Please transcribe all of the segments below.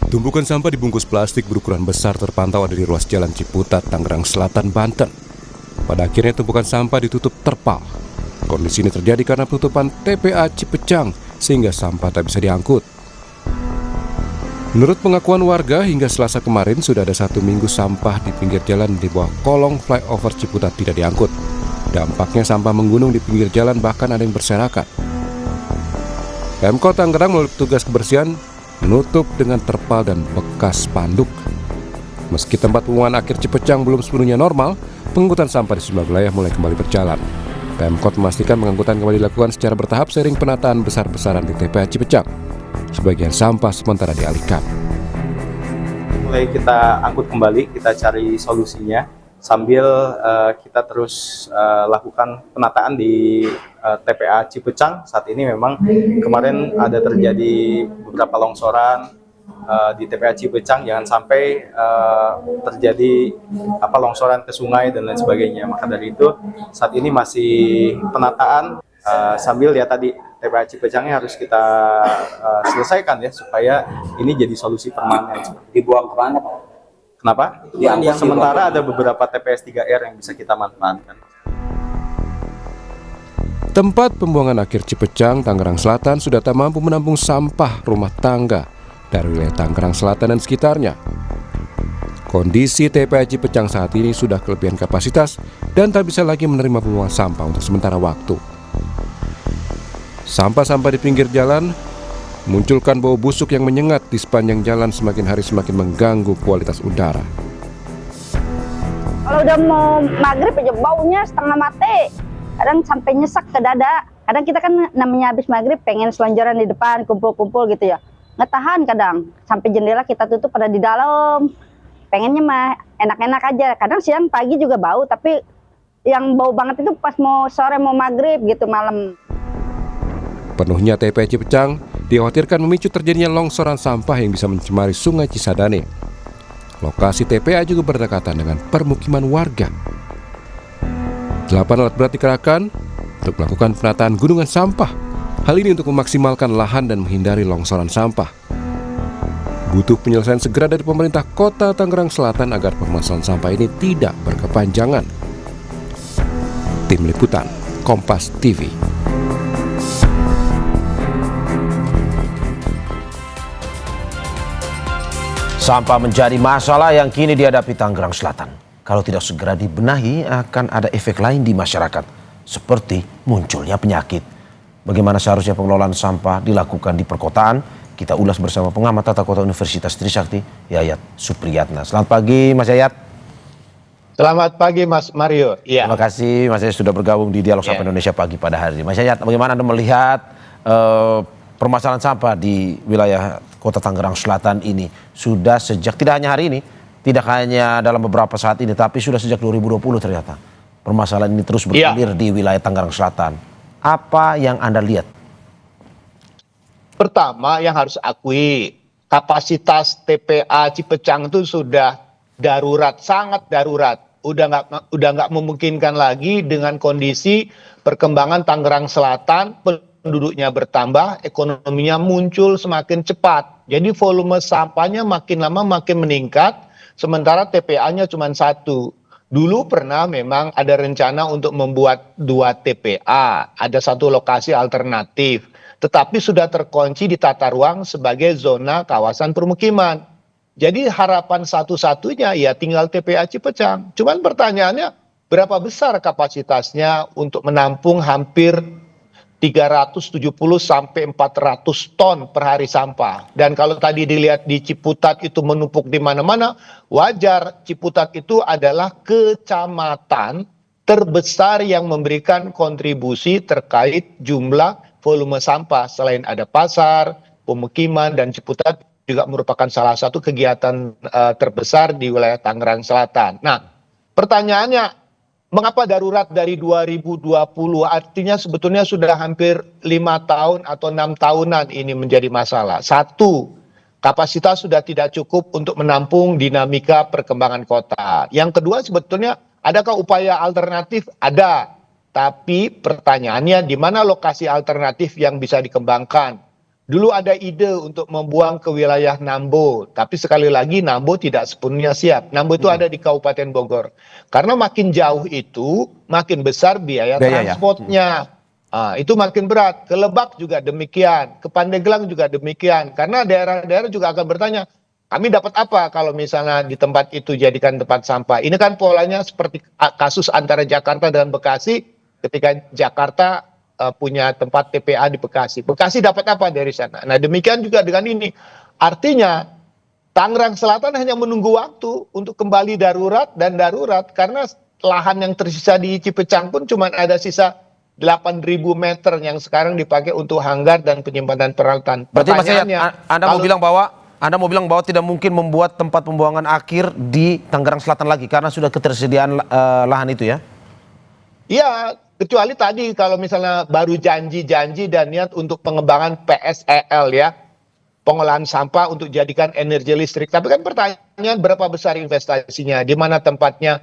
Tumpukan sampah dibungkus plastik berukuran besar terpantau ada di ruas Jalan Ciputat, Tangerang Selatan, Banten. Pada akhirnya tumpukan sampah ditutup terpal. Kondisi ini terjadi karena penutupan TPA Cipecang sehingga sampah tak bisa diangkut. Menurut pengakuan warga, hingga Selasa kemarin sudah ada 1 minggu sampah di pinggir jalan di bawah kolong flyover Ciputat tidak diangkut. Dampaknya sampah menggunung di pinggir jalan, bahkan ada yang berserakan. Pemkot Tangerang melalui petugas kebersihan menutup dengan terpal dan bekas spanduk. Meski tempat pembuangan akhir Cipecang belum sepenuhnya normal, pengangkutan sampah di sejumlah wilayah mulai kembali berjalan. Pemkot memastikan pengangkutan kembali dilakukan secara bertahap seiring penataan besar-besaran di TPA Cipecang. Sebagian sampah sementara dialihkan. Mulai kita angkut kembali, kita cari solusinya sambil kita terus lakukan penataan di TPA Cipecang. Saat ini memang kemarin ada terjadi beberapa longsoran di TPA Cipecang, jangan sampai terjadi longsoran ke sungai dan lain sebagainya. Maka dari itu saat ini masih penataan sambil ya tadi TPA Cipecangnya harus kita selesaikan ya supaya ini jadi solusi permanen. Dibuang kemana Pak? Kenapa? Yang Sementara ada beberapa TPS 3R yang bisa kita manfaatkan. Tempat pembuangan akhir Cipecang, Tangerang Selatan sudah tak mampu menampung sampah rumah tangga dari wilayah Tangerang Selatan dan sekitarnya. Kondisi TPA Cipecang saat ini sudah kelebihan kapasitas dan tak bisa lagi menerima pembuangan sampah untuk sementara waktu. Sampah-sampah di pinggir jalan munculkan bau busuk yang menyengat di sepanjang jalan, semakin hari semakin mengganggu kualitas udara. Kalau udah mau maghrib aja baunya setengah mati. Kadang sampai nyesak ke dada. Kadang kita kan namanya habis maghrib pengen selonjoran di depan, kumpul-kumpul gitu ya. Nggak tahan kadang. Sampai jendela kita tutup pada di dalam. Pengennya mah enak-enak aja. Kadang siang pagi juga bau, tapi yang bau banget itu pas mau sore mau maghrib gitu malam. Penuhnya TPA Cipecang dikhawatirkan memicu terjadinya longsoran sampah yang bisa mencemari Sungai Cisadane. Lokasi TPA juga berdekatan dengan permukiman warga. 8 alat berat dikerahkan untuk melakukan penataan gunungan sampah. Hal ini untuk memaksimalkan lahan dan menghindari longsoran sampah. Butuh penyelesaian segera dari pemerintah Kota Tangerang Selatan agar permasalahan sampah ini tidak berkepanjangan. Tim Liputan, Kompas TV. Sampah menjadi masalah yang kini dihadapi Tangerang Selatan. Kalau tidak segera dibenahi, akan ada efek lain di masyarakat, seperti munculnya penyakit. Bagaimana seharusnya pengelolaan sampah dilakukan di perkotaan? Kita ulas bersama pengamat tata kota Universitas Trisakti, Yayat Supriyatna. Selamat pagi, Mas Yayat. Selamat pagi, Mas Mario. Ya. Terima kasih, Mas Yayat sudah bergabung di Dialog Sampah Indonesia pagi pada hari ini. Mas Yayat, bagaimana Anda melihat permasalahan sampah di wilayah Kota Tangerang Selatan ini sudah sejak, tidak hanya hari ini, tidak hanya dalam beberapa saat ini, tapi sudah sejak 2020 ternyata permasalahan ini terus bergulir di wilayah Tangerang Selatan. Apa yang Anda lihat? Pertama yang harus akui, kapasitas TPA Cipecang itu sudah darurat, sangat darurat. Udah nggak memungkinkan lagi dengan kondisi perkembangan Tangerang Selatan, penduduknya bertambah, ekonominya muncul semakin cepat. Jadi volume sampahnya makin lama makin meningkat, sementara TPA-nya cuma 1. Dulu pernah memang ada rencana untuk membuat 2 TPA, ada 1 lokasi alternatif, tetapi sudah terkunci di tata ruang sebagai zona kawasan permukiman. Jadi harapan satu-satunya ya tinggal TPA Cipecang. Cuman pertanyaannya berapa besar kapasitasnya untuk menampung hampir 370 sampai 400 ton per hari sampah. Dan kalau tadi dilihat di Ciputat itu menumpuk di mana-mana, wajar. Ciputat itu adalah kecamatan terbesar yang memberikan kontribusi terkait jumlah volume sampah. Selain ada pasar, pemukiman, dan Ciputat juga merupakan salah satu kegiatan terbesar di wilayah Tangerang Selatan. Nah, pertanyaannya, mengapa darurat dari 2020? Artinya sebetulnya sudah hampir 5 tahun atau 6 tahunan ini menjadi masalah. 1, kapasitas sudah tidak cukup untuk menampung dinamika perkembangan kota. Yang kedua, sebetulnya adakah upaya alternatif? Ada. Tapi pertanyaannya di mana lokasi alternatif yang bisa dikembangkan? Dulu ada ide untuk membuang ke wilayah Nambo, tapi sekali lagi Nambo tidak sepenuhnya siap. Nambo itu ada di Kabupaten Bogor. Karena makin jauh itu, makin besar biaya Biaya, ya. transportnya. Itu makin berat. Ke Lebak juga demikian, ke Pandeglang juga demikian. Karena daerah-daerah juga akan bertanya, kami dapat apa kalau misalnya di tempat itu jadikan tempat sampah? Ini kan polanya seperti kasus antara Jakarta dan Bekasi, ketika Jakarta punya tempat TPA di Bekasi. Bekasi dapat apa dari sana? Nah, demikian juga dengan ini. Artinya Tangerang Selatan hanya menunggu waktu untuk kembali darurat dan darurat karena lahan yang tersisa di Cipecang pun cuma ada sisa 8.000 meter yang sekarang dipakai untuk hanggar dan penyimpanan peralatan. Berarti Mas Yayat, Pertanyaannya, Anda mau bilang bahwa tidak mungkin membuat tempat pembuangan akhir di Tangerang Selatan lagi karena sudah ketersediaan lahan itu ya? iya, kecuali tadi kalau misalnya baru janji-janji dan niat untuk pengembangan PSEL ya, pengolahan sampah untuk jadikan energi listrik. Tapi kan pertanyaan berapa besar investasinya, di mana tempatnya,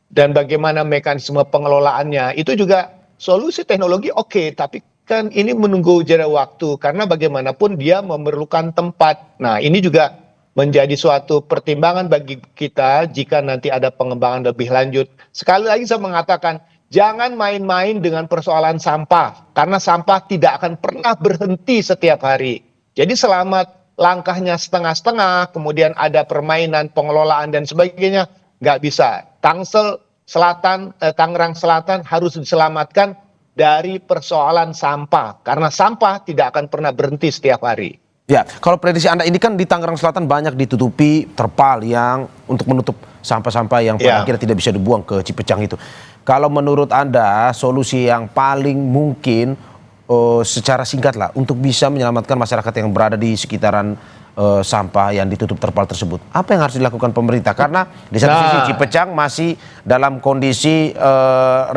dan bagaimana mekanisme pengelolaannya. Itu juga solusi teknologi oke, tapi kan ini menunggu jeda waktu karena bagaimanapun dia memerlukan tempat. Nah, ini juga menjadi suatu pertimbangan bagi kita jika nanti ada pengembangan lebih lanjut. Sekali lagi saya mengatakan, jangan main-main dengan persoalan sampah, karena sampah tidak akan pernah berhenti setiap hari. Jadi selama langkahnya setengah-setengah, kemudian ada permainan, pengelolaan dan sebagainya, nggak bisa. Tangerang Selatan harus diselamatkan dari persoalan sampah, karena sampah tidak akan pernah berhenti setiap hari. Ya, kalau prediksi Anda ini kan di Tangerang Selatan banyak ditutupi terpal yang untuk menutup sampah-sampah yang pada akhirnya tidak bisa dibuang ke Cipecang itu. Kalau menurut Anda solusi yang paling mungkin secara singkat lah untuk bisa menyelamatkan masyarakat yang berada di sekitaran sampah yang ditutup terpal tersebut, apa yang harus dilakukan pemerintah? Karena di satu sisi Cipecang masih dalam kondisi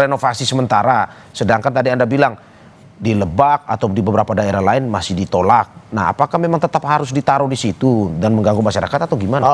renovasi sementara, sedangkan tadi Anda bilang di Lebak atau di beberapa daerah lain masih ditolak. Nah, apakah memang tetap harus ditaruh di situ dan mengganggu masyarakat atau gimana?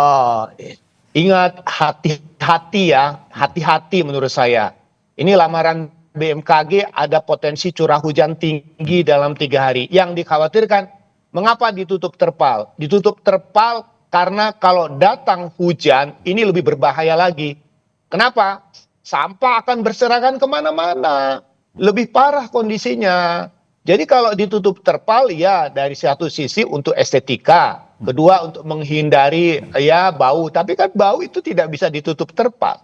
Ingat, hati-hati ya, hati-hati menurut saya. Ini lamaran BMKG ada potensi curah hujan tinggi dalam 3 hari. Yang dikhawatirkan, mengapa ditutup terpal? Ditutup terpal karena kalau datang hujan, ini lebih berbahaya lagi. Kenapa? Sampah akan berserakan kemana-mana. Lebih parah kondisinya. Jadi kalau ditutup terpal, ya dari satu sisi untuk estetika. Kedua untuk menghindari ya bau. Tapi kan bau itu tidak bisa ditutup terpal.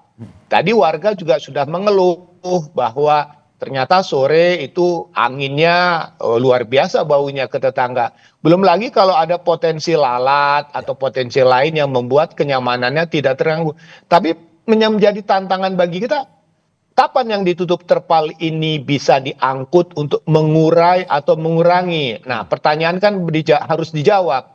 Tadi warga juga sudah mengeluh bahwa ternyata sore itu anginnya luar biasa baunya ke tetangga. Belum lagi kalau ada potensi lalat atau potensi lain yang membuat kenyamanannya tidak terganggu. Tapi menjadi tantangan bagi kita, kapan yang ditutup terpal ini bisa diangkut untuk mengurai atau mengurangi? Nah, pertanyaan kan harus dijawab.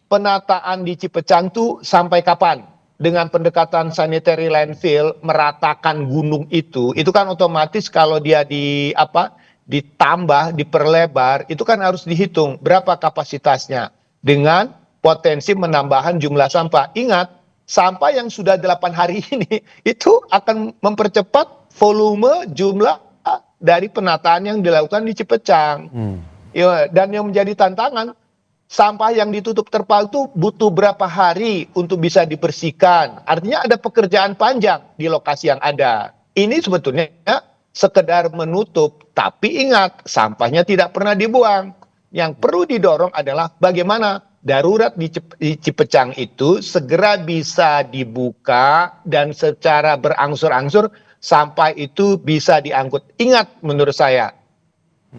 Penataan di Cipecang itu sampai kapan? Dengan pendekatan sanitary landfill meratakan gunung itu kan otomatis kalau dia ditambah, diperlebar, itu kan harus dihitung berapa kapasitasnya dengan potensi menambahkan jumlah sampah. Ingat, sampah yang sudah 8 hari ini itu akan mempercepat volume jumlah dari penataan yang dilakukan di Cipecang. Ya, dan yang menjadi tantangan, sampah yang ditutup terpal itu butuh berapa hari untuk bisa dibersihkan. Artinya ada pekerjaan panjang di lokasi yang ada. Ini sebetulnya sekedar menutup, tapi ingat sampahnya tidak pernah dibuang. Yang perlu didorong adalah bagaimana darurat di Cipecang itu segera bisa dibuka dan secara berangsur-angsur sampah itu bisa diangkut. Ingat menurut saya,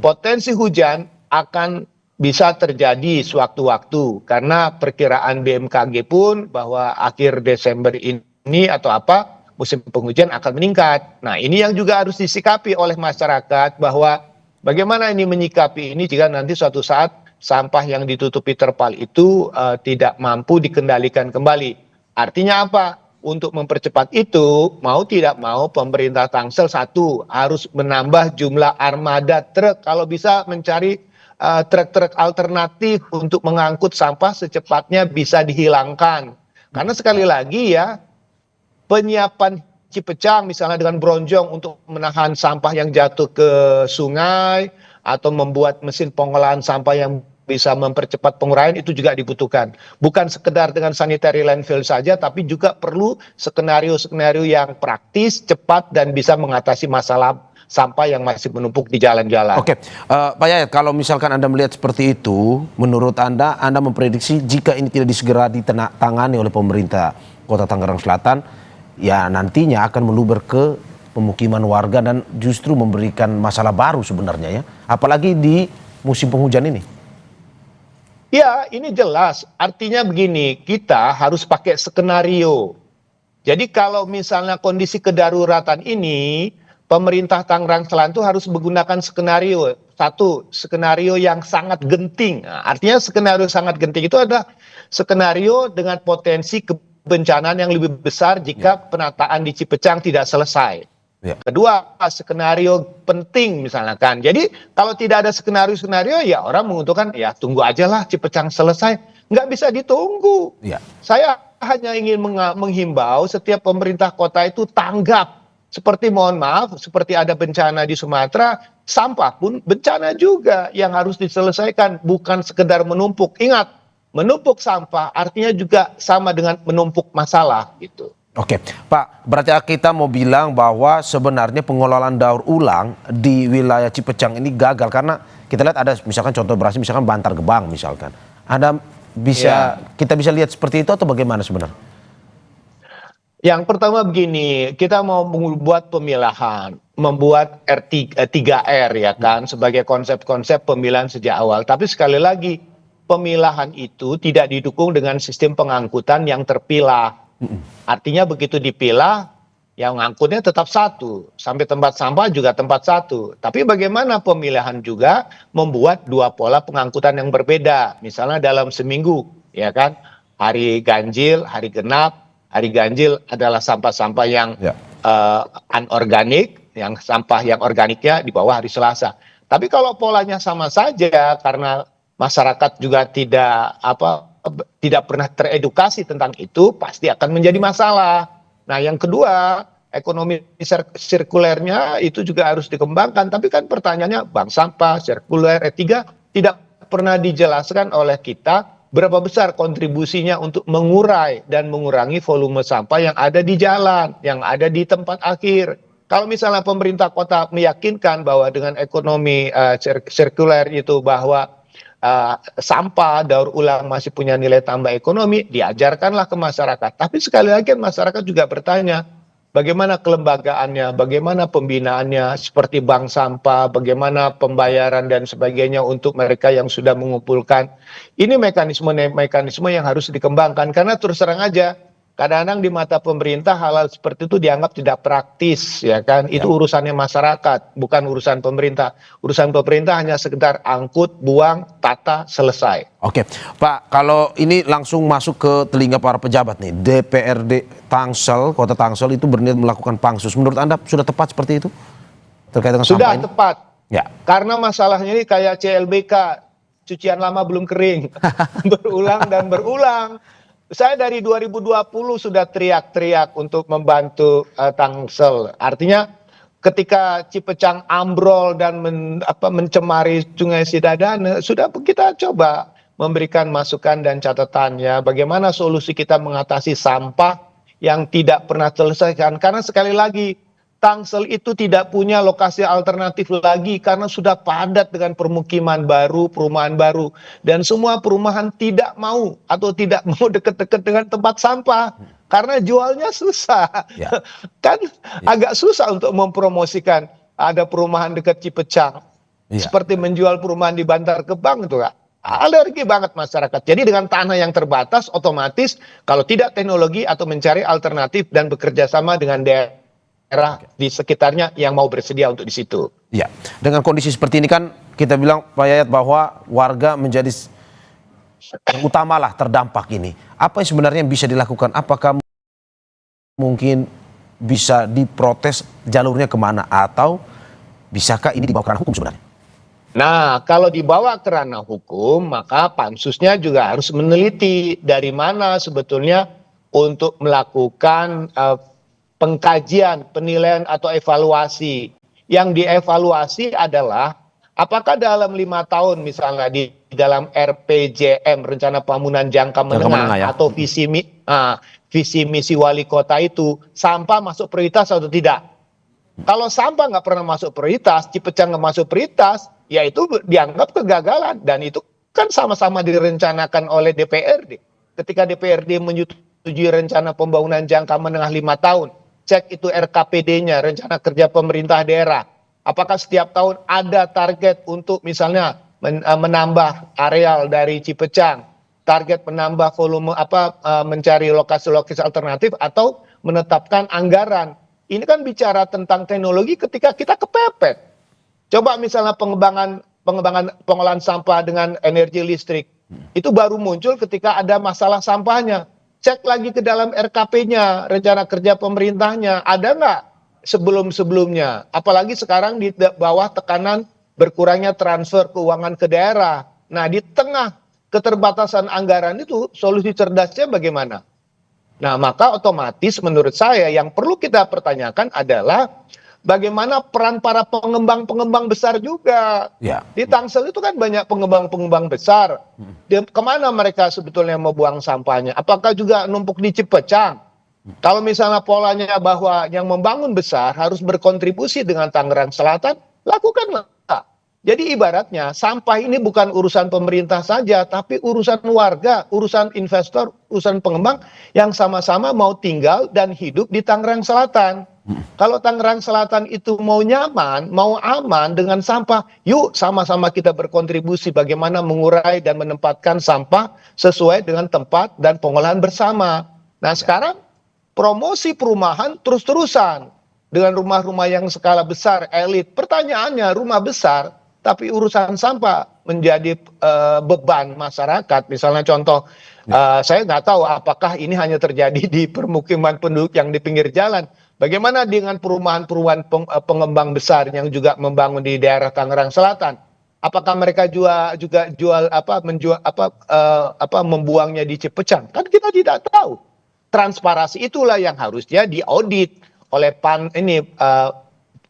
potensi hujan akan bisa terjadi sewaktu-waktu karena perkiraan BMKG pun bahwa akhir Desember ini atau musim penghujan akan meningkat. Nah, ini yang juga harus disikapi oleh masyarakat bahwa bagaimana ini menyikapi ini jika nanti suatu saat sampah yang ditutupi terpal itu tidak mampu dikendalikan kembali. Artinya apa? Untuk mempercepat itu, mau tidak mau pemerintah Tangsel harus menambah jumlah armada truk, kalau bisa mencari truk-truk alternatif untuk mengangkut sampah secepatnya bisa dihilangkan. Karena sekali lagi ya, penyiapan Cipecang misalnya dengan bronjong untuk menahan sampah yang jatuh ke sungai atau membuat mesin pengolahan sampah yang bisa mempercepat penguraian itu juga dibutuhkan. Bukan sekedar dengan sanitary landfill saja, tapi juga perlu skenario-skenario yang praktis, cepat, dan bisa mengatasi masalah sampah yang masih menumpuk di jalan-jalan. Oke, Pak Yayat, kalau misalkan Anda melihat seperti itu, menurut Anda memprediksi jika ini tidak disegera ditangani oleh pemerintah Kota Tangerang Selatan, ya nantinya akan meluber ke pemukiman warga dan justru memberikan masalah baru sebenarnya ya, apalagi di musim penghujan ini. Ya, ini jelas. Artinya begini, kita harus pakai skenario. Jadi kalau misalnya kondisi kedaruratan ini, pemerintah Tangerang Selatan itu harus menggunakan skenario. Satu, skenario yang sangat genting. Nah, artinya skenario sangat genting itu adalah skenario dengan potensi kebencanaan yang lebih besar jika penataan di Cipecang tidak selesai. Ya. Kedua, skenario penting misalnya kan. Jadi kalau tidak ada skenario-skenario ya orang menguntungkan ya tunggu aja lah Cipecang selesai. Nggak bisa ditunggu. Ya. Saya hanya ingin menghimbau setiap pemerintah kota itu tanggap. Seperti mohon maaf, seperti ada bencana di Sumatera, sampah pun bencana juga yang harus diselesaikan. Bukan sekedar menumpuk. Ingat, menumpuk sampah artinya juga sama dengan menumpuk masalah gitu. Oke, Pak, berarti kita mau bilang bahwa sebenarnya pengelolaan daur ulang di wilayah Cipecang ini gagal karena kita lihat ada misalkan contoh berhasil misalkan Bantar Gebang misalkan. Ada bisa kita bisa lihat seperti itu atau bagaimana sebenarnya? Yang pertama begini, kita mau membuat pemilahan, membuat 3R ya kan sebagai konsep-konsep pemilahan sejak awal. Tapi sekali lagi, pemilahan itu tidak didukung dengan sistem pengangkutan yang terpilah. Artinya begitu dipilah, yang ngangkutnya tetap satu. Sampai tempat sampah juga tempat satu. Tapi bagaimana pemilihan juga membuat dua pola pengangkutan yang berbeda. Misalnya dalam seminggu, ya kan, hari ganjil, hari genap. Hari ganjil adalah sampah-sampah yang anorganik, yang sampah yang organiknya di bawah hari Selasa. Tapi kalau polanya sama saja karena masyarakat juga tidak pernah teredukasi tentang itu, pasti akan menjadi masalah. Nah, yang kedua, ekonomi sirkulernya itu juga harus dikembangkan. Tapi kan pertanyaannya, bank sampah, sirkuler, E3 tidak pernah dijelaskan oleh kita berapa besar kontribusinya untuk mengurai dan mengurangi volume sampah yang ada di jalan, yang ada di tempat akhir. Kalau misalnya pemerintah kota meyakinkan bahwa dengan ekonomi sirkuler itu bahwa sampah daur ulang masih punya nilai tambah ekonomi, diajarkanlah ke masyarakat. Tapi sekali lagi masyarakat juga bertanya, bagaimana kelembagaannya, bagaimana pembinaannya, seperti bank sampah, bagaimana pembayaran dan sebagainya untuk mereka yang sudah mengumpulkan. Ini mekanisme yang harus dikembangkan, karena terus terang aja, kadang-kadang di mata pemerintah hal-hal seperti itu dianggap tidak praktis, ya kan? Itu urusannya masyarakat, bukan urusan pemerintah. Urusan pemerintah hanya sekedar angkut, buang, tata, selesai. Oke, Pak, kalau ini langsung masuk ke telinga para pejabat nih, DPRD Tangsel, Kota Tangsel itu berniat melakukan pansus. Menurut Anda sudah tepat seperti itu? Terkait dengan sudah sampah ini? Tepat. Ya. Karena masalahnya ini kayak CLBK, cucian lama belum kering, berulang dan berulang. Saya dari 2020 sudah teriak-teriak untuk membantu Tangsel. Artinya ketika Cipecang ambrol dan mencemari Sungai Sidadane, sudah kita coba memberikan masukan dan catatannya bagaimana solusi kita mengatasi sampah yang tidak pernah terselesaikan. Karena sekali lagi, Tangsel itu tidak punya lokasi alternatif lagi karena sudah padat dengan permukiman baru, perumahan baru. Dan semua perumahan tidak mau atau tidak mau dekat-dekat dengan tempat sampah. Karena jualnya susah. Ya. Kan agak susah untuk mempromosikan ada perumahan dekat Cipecang. Ya. Seperti menjual perumahan di Bantar Gebang itu Kak. Alergi banget masyarakat. Jadi dengan tanah yang terbatas, otomatis kalau tidak teknologi atau mencari alternatif dan bekerja sama dengan daerah di sekitarnya yang mau bersedia untuk di situ. Ya, dengan kondisi seperti ini kan kita bilang Pak Yayat bahwa warga menjadi yang utamalah terdampak ini. Apa yang sebenarnya bisa dilakukan? Apakah mungkin bisa diprotes jalurnya kemana atau bisakah ini dibawa ke ranah hukum sebenarnya? Nah, kalau dibawa ke ranah hukum, maka pansusnya juga harus meneliti dari mana sebetulnya untuk melakukan pengkajian, penilaian atau evaluasi. Yang dievaluasi adalah Apakah dalam 5 tahun misalnya di dalam RPJM rencana pembangunan jangka menengah ya. atau visi misi wali kota itu sampah masuk prioritas atau tidak? Kalau sampah nggak pernah masuk prioritas, Cipecang nggak masuk prioritas, ya itu dianggap kegagalan dan itu kan sama-sama direncanakan oleh DPRD. Ketika DPRD menyetujui rencana pembangunan jangka menengah 5 tahun, cek itu RKPD-nya, rencana kerja pemerintah daerah. Apakah setiap tahun ada target untuk misalnya menambah areal dari Cipecang, target menambah volume mencari lokasi-lokasi alternatif atau menetapkan anggaran. Ini kan bicara tentang teknologi ketika kita kepepet. Coba misalnya pengembangan pengolahan sampah dengan energi listrik. Itu baru muncul ketika ada masalah sampahnya. Cek lagi ke dalam RKP-nya, rencana kerja pemerintahnya, ada nggak sebelum-sebelumnya? Apalagi sekarang di bawah tekanan berkurangnya transfer keuangan ke daerah. Nah, di tengah keterbatasan anggaran itu, solusi cerdasnya bagaimana? Nah, maka otomatis menurut saya yang perlu kita pertanyakan adalah bagaimana peran para pengembang-pengembang besar juga. Ya. Di Tangsel itu kan banyak pengembang-pengembang besar. Kemana mereka sebetulnya mau buang sampahnya? Apakah juga numpuk di Cipecang? Kalau misalnya polanya bahwa yang membangun besar harus berkontribusi dengan Tangerang Selatan, lakukanlah. Jadi ibaratnya sampah ini bukan urusan pemerintah saja, tapi urusan warga, urusan investor, urusan pengembang yang sama-sama mau tinggal dan hidup di Tangerang Selatan. Kalau Tangerang Selatan itu mau nyaman, mau aman dengan sampah, yuk sama-sama kita berkontribusi bagaimana mengurai dan menempatkan sampah sesuai dengan tempat dan pengolahan bersama. Nah sekarang promosi perumahan terus-terusan dengan rumah-rumah yang skala besar, elit. Pertanyaannya rumah besar, tapi urusan sampah menjadi beban masyarakat. Misalnya contoh, saya nggak tahu apakah ini hanya terjadi di permukiman penduduk yang di pinggir jalan. Bagaimana dengan perumahan-perumahan pengembang besar yang juga membangun di daerah Tangerang Selatan? Apakah mereka juga membuangnya di Cipecang? Kan kita tidak tahu. Transparansi itulah yang harusnya diaudit oleh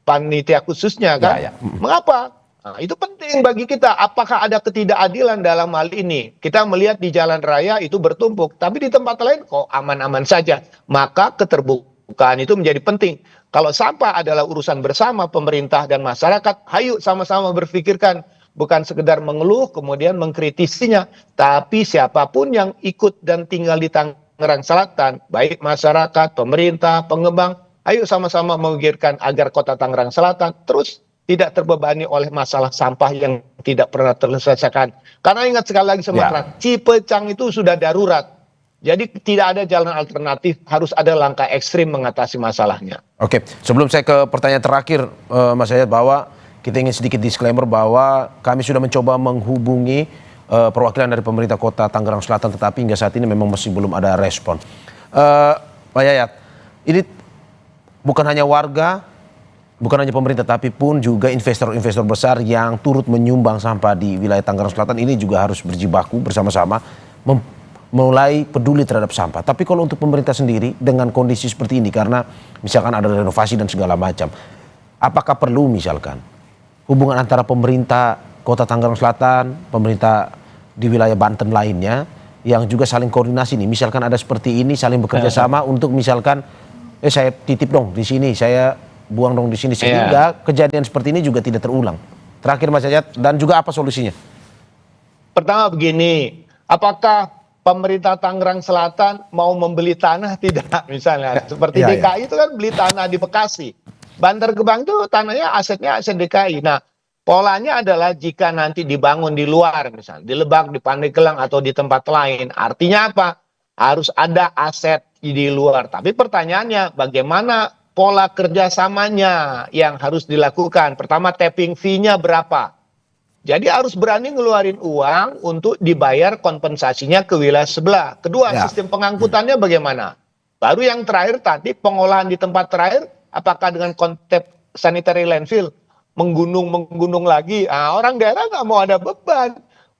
panitia khususnya kan. Ya. Mengapa? Nah, itu penting bagi kita. Apakah ada ketidakadilan dalam hal ini? Kita melihat di jalan raya itu bertumpuk, tapi di tempat lain kok aman-aman saja. Maka keterbukaan itu menjadi penting. Kalau sampah adalah urusan bersama pemerintah dan masyarakat, ayo sama-sama berpikirkan. Bukan sekedar mengeluh, kemudian mengkritisinya. Tapi siapapun yang ikut dan tinggal di Tangerang Selatan, baik masyarakat, pemerintah, pengembang, ayo sama-sama memikirkan agar kota Tangerang Selatan terus tidak terbebani oleh masalah sampah yang tidak pernah terselesaikan. Karena ingat sekali lagi Semarang, Cipecang itu sudah darurat. Jadi tidak ada jalan alternatif, harus ada langkah ekstrim mengatasi masalahnya. Oke, sebelum saya ke pertanyaan terakhir, Mas Yayat, bahwa kita ingin sedikit disclaimer bahwa kami sudah mencoba menghubungi perwakilan dari pemerintah kota Tangerang Selatan, tetapi hingga saat ini memang masih belum ada respon. Pak Yayat, ini bukan hanya warga, bukan hanya pemerintah, tapi pun juga investor-investor besar yang turut menyumbang sampah di wilayah Tangerang Selatan ini juga harus berjibaku bersama-sama mulai peduli terhadap sampah. Tapi kalau untuk pemerintah sendiri dengan kondisi seperti ini, karena misalkan ada renovasi dan segala macam, apakah perlu misalkan hubungan antara pemerintah kota Tangerang Selatan, pemerintah di wilayah Banten lainnya, yang juga saling koordinasi nih, misalkan ada seperti ini, saling bekerja sama untuk misalkan, saya titip dong di sini, saya buang dong di sini, sehingga kejadian seperti ini juga tidak terulang. Terakhir Mas Yayat, dan juga apa solusinya? Pertama begini, apakah pemerintah Tangerang Selatan mau membeli tanah? Tidak, misalnya seperti DKI itu kan beli tanah di Bekasi, Bantar Gebang itu tanahnya asetnya aset DKI. Nah polanya adalah jika nanti dibangun di luar, misalnya di Lebak, di Pandeglang atau di tempat lain, artinya apa? Harus ada aset di luar. Tapi pertanyaannya bagaimana pola kerjasamanya yang harus dilakukan? Pertama, tapping fee-nya berapa? Jadi harus berani ngeluarin uang untuk dibayar kompensasinya ke wilayah sebelah. Kedua, sistem pengangkutannya bagaimana? Baru yang terakhir tadi, pengolahan di tempat terakhir, apakah dengan konsep sanitary landfill, menggunung lagi? Nah, orang daerah nggak mau ada beban.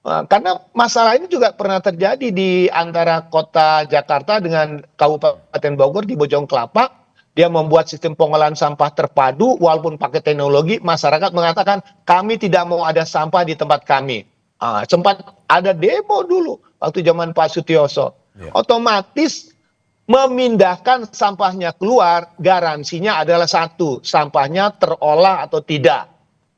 Nah, karena masalah ini juga pernah terjadi di antara kota Jakarta dengan Kabupaten Bogor di Bojong Kelapa. dia membuat sistem pengolahan sampah terpadu, walaupun pakai teknologi, masyarakat mengatakan kami tidak mau ada sampah di tempat kami. Sempat ada demo dulu waktu zaman Pak Sutioso. Otomatis memindahkan sampahnya keluar, garansinya adalah satu, sampahnya terolah atau tidak,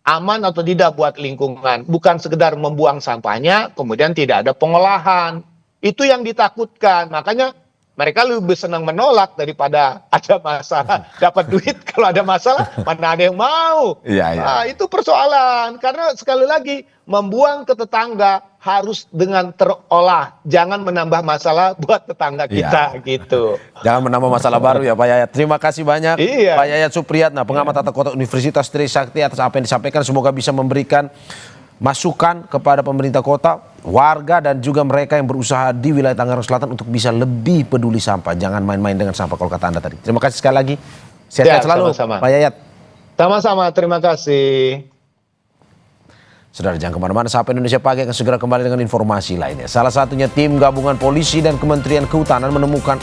aman atau tidak buat lingkungan. Bukan sekedar membuang sampahnya, kemudian tidak ada pengolahan. Itu yang ditakutkan, makanya mereka lebih senang menolak daripada ada masalah. Dapat duit, kalau ada masalah, mana ada yang mau. Nah, itu persoalan, karena sekali lagi, membuang ke tetangga harus dengan terolah, jangan menambah masalah buat tetangga kita gitu. Jangan menambah masalah baru ya Pak Yayat. Terima kasih banyak Pak Yayat Supriyatna, pengamat tata kota Universitas Trisakti, atas apa yang disampaikan. Semoga bisa memberikan masukan kepada pemerintah kota, warga dan juga mereka yang berusaha di wilayah Tangerang Selatan untuk bisa lebih peduli sampah. Jangan main-main dengan sampah kalau kata Anda tadi. Terima kasih sekali lagi. Sehat selalu sama-sama. Pak Yayat. Sama-sama, terima kasih. Saudara, jangan kemana-mana, Sapa Indonesia Pagi akan segera kembali dengan informasi lainnya. Salah satunya tim gabungan polisi dan Kementerian Kehutanan menemukan